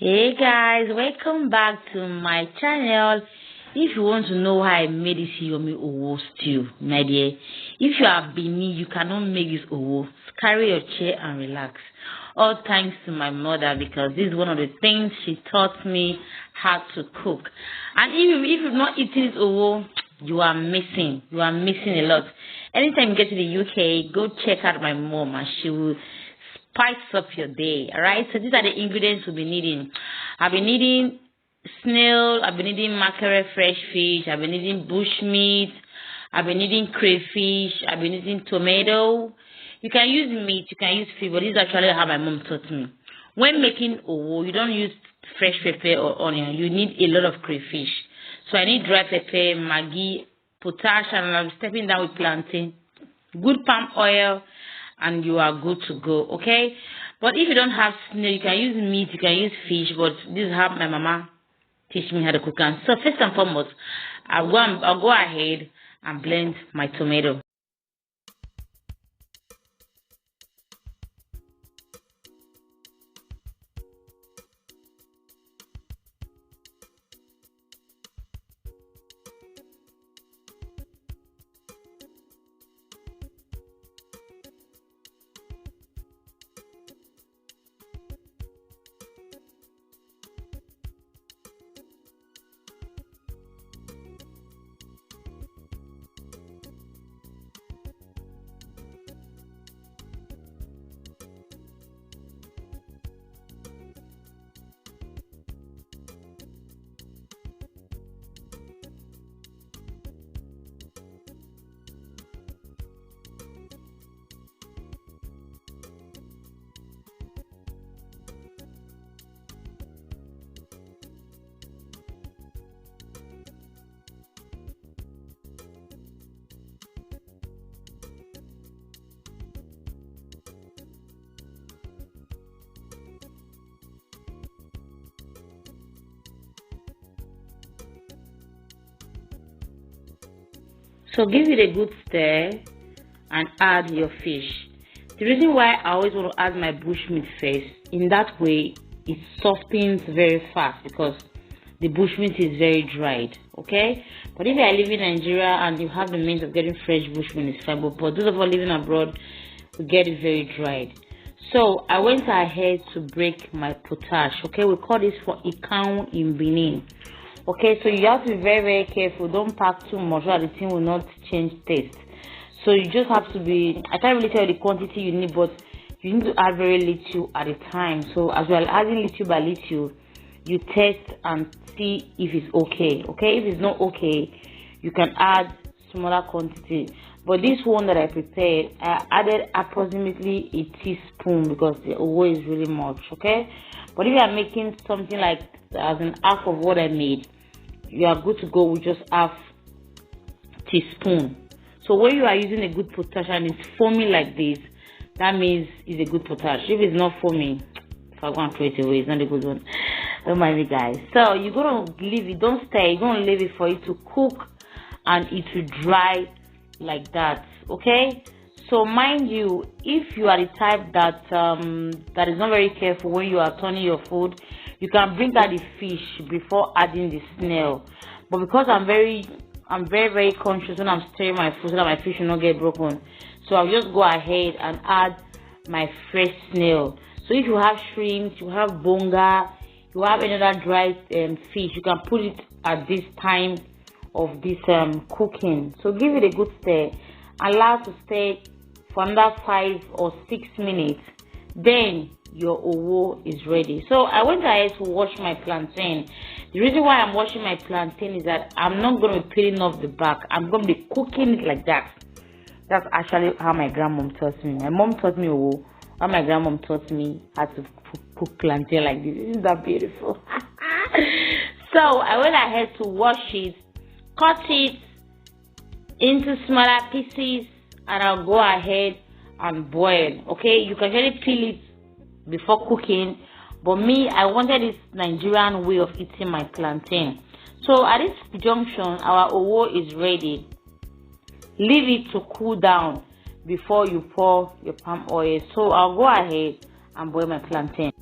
Hey guys, welcome back to my channel. If you want to know how I made this yummy owo stew, my dear, if you are Benin, you cannot make this owo. Carry your chair and relax. All thanks to my mother, because this is one of the things she taught me how to cook. And even if you've not eaten this owo, you are missing a lot. Anytime you get to the UK, go check out my mom and she will spice up your day. All right, so these are the ingredients we'll be needing. I've been needing snail, I've been needing mackerel fresh fish, I've been needing bushmeat, I've been needing crayfish, I've been needing tomato. You can use meat, you can use fish, but this is actually how my mom taught me. When making owo, you don't use fresh pepper or onion, you need a lot of crayfish. So I need dry pepper, maggi, potash, and I'm stepping down with plantain, good palm oil, and you are good to go. Okay, but if you don't have snail, you can use meat, you can use fish, but this is how my mama teach me how to cook. And so first and foremost, I'll go ahead and blend my tomato. So give it a good stir and add your fish. The reason why I always want to add my bushmeat first, in that way it softens very fast because the bushmeat is very dried. Okay, but if you are living in Nigeria and you have the means of getting fresh bushmeat, it's fine. But those of us living abroad, we get it very dried. So I went ahead to break my potash. Okay, we call this for ikan in Benin. Okay, so you have to be very careful. Don't pack too much, or the thing will not change taste. So you just have to be, I can't really tell you the quantity you need, but you need to add very little at a time. So as well adding little by little, you test and see if it's okay. Okay, if it's not okay, you can add smaller quantity. But this one that I prepared, I added approximately a teaspoon because the owo is really much. Okay, but if you are making something like as an half of what I made, you are good to go with just half teaspoon. So when you are using a good potash and it's foaming like this, that means it's a good potash. If it's not foaming, if I go and throw it away, it's not a good one. Don't mind me, guys. So you're gonna leave it, don't stir, you're gonna leave it for it to cook and it will dry like that. Okay, so mind you, if you are the type that that is not very careful when you are turning your food, you can bring out the fish before adding the snail. But because I'm very conscious when I'm stirring my food so that my fish will not get broken, so I'll just go ahead and add my fresh snail. So if you have shrimp, you have bonga, you have any other dried fish, you can put it at this time of this cooking. So give it a good stir, allow to stir for another 5 or 6 minutes, then your owo is ready. So I went ahead to wash my plantain. The reason why I'm washing my plantain is that I'm not going to be peeling off the back, I'm going to be cooking it like that. That's actually how my grandmom taught me. My mom taught me owo, and my grandmom taught me how to cook plantain like this. Isn't that beautiful? So I went ahead to wash it, cut it into smaller pieces, and I'll go ahead and boil. Okay, you can really peel it before cooking, but me, I wanted this Nigerian way of eating my plantain. So at this junction, our owo is ready. Leave it to cool down before you pour your palm oil. So I'll go ahead and boil my plantain.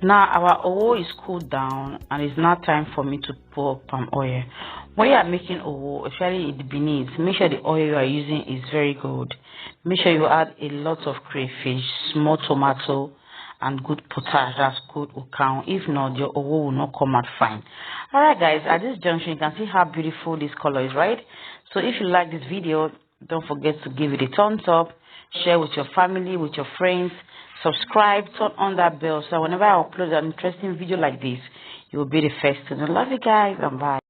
Now our owo is cooled down and it's now time for me to pour palm oil. When you are making owo, especially in the benin, make sure the oil you are using is very good. Make sure you add a lot of crayfish, small tomato, and good potash, that's good ukang. If not, your owo will not come out fine. Alright guys, at this junction you can see how beautiful this color is, right? So if you like this video, don't forget to give it a thumbs up, share with your family, with your friends, subscribe, turn on that bell so whenever I upload an interesting video like this, you will be the first to know. Love you guys and bye.